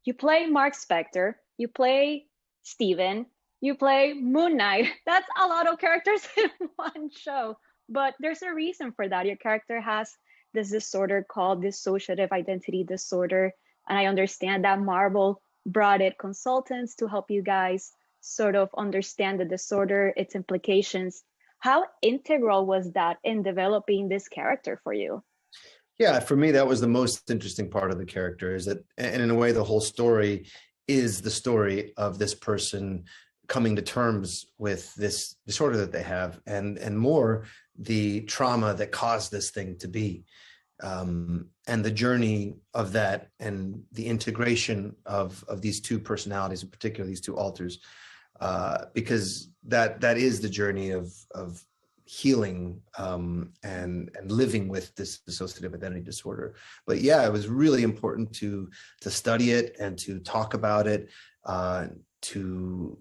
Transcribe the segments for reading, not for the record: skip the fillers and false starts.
you play Mark Spector, you play Steven, you play Moon Knight. That's a lot of characters in one show. But there's a reason for that. Your character has this disorder called dissociative identity disorder. And I understand that Marvel brought in consultants to help you guys sort of understand the disorder, its implications. How integral was that in developing this character for you? Yeah, for me, that was the most interesting part of the character, is that, and in a way, the whole story is the story of this person coming to terms with this disorder that they have, and more the trauma that caused this thing to be, and the journey of that, and the integration of these two personalities, in particular these two alters, because that is the journey of healing and living with this dissociative identity disorder. But yeah, it was really important to study it and to talk about it, to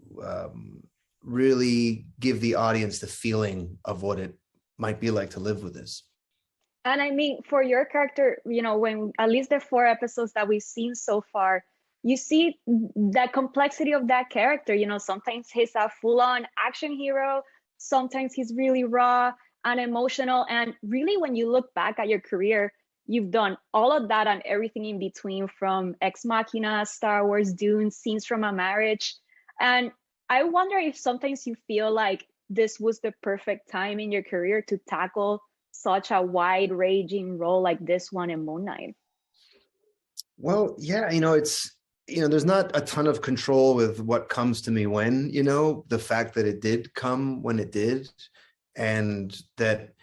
really give the audience the feeling of what it might be like to live with this. And I mean, for your character, you know, when at least the 4 episodes that we've seen so far, you see that complexity of that character. You know, sometimes he's a full-on action hero, sometimes he's really raw and emotional. And really, when you look back at your career, you've done all of that and everything in between, from Ex Machina, Star Wars, Dune, Scenes from a Marriage. And I wonder if sometimes you feel like this was the perfect time in your career to tackle such a wide-ranging role like this one in Moon Knight. Well, yeah, you know, there's not a ton of control with what comes to me when, you know, the fact that it did come when it did, and that,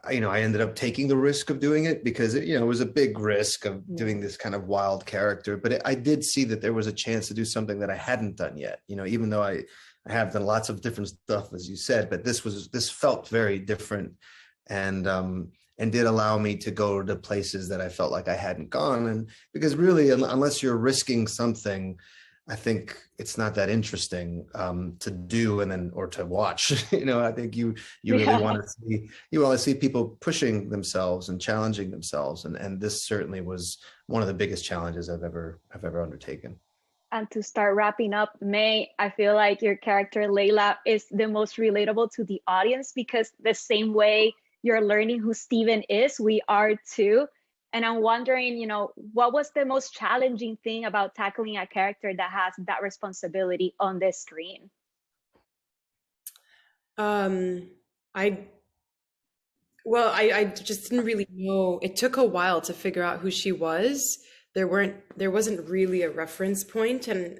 you know, I ended up taking the risk of doing it because it was a big risk of doing this kind of wild character. But I did see that there was a chance to do something that I hadn't done yet, you know, even though I have done lots of different stuff, as you said, but this felt very different, and did allow me to go to places that I felt like I hadn't gone. And because really, unless you're risking something, I think it's not that interesting to do or to watch. You know, I think you really want to see people pushing themselves and challenging themselves, and this certainly was one of the biggest challenges I've ever undertaken. And to start wrapping up, May, I feel like your character Layla is the most relatable to the audience, because the same way you're learning who Steven is, we are too. And I'm wondering, you know, what was the most challenging thing about tackling a character that has that responsibility on the screen? I just didn't really know. It took a while to figure out who she was. There wasn't really a reference point, and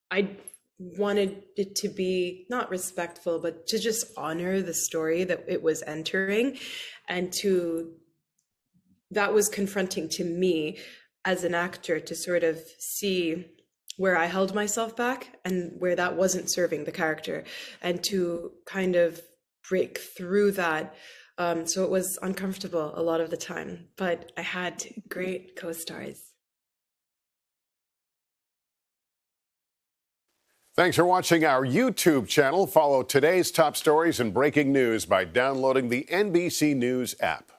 I wanted it to be not respectful, but to just honor the story that it was entering, and that was confronting to me as an actor, to sort of see where I held myself back and where that wasn't serving the character, and to kind of break through that. So it was uncomfortable a lot of the time, but I had great co-stars. Thanks for watching our YouTube channel. Follow today's top stories and breaking news by downloading the NBC News app.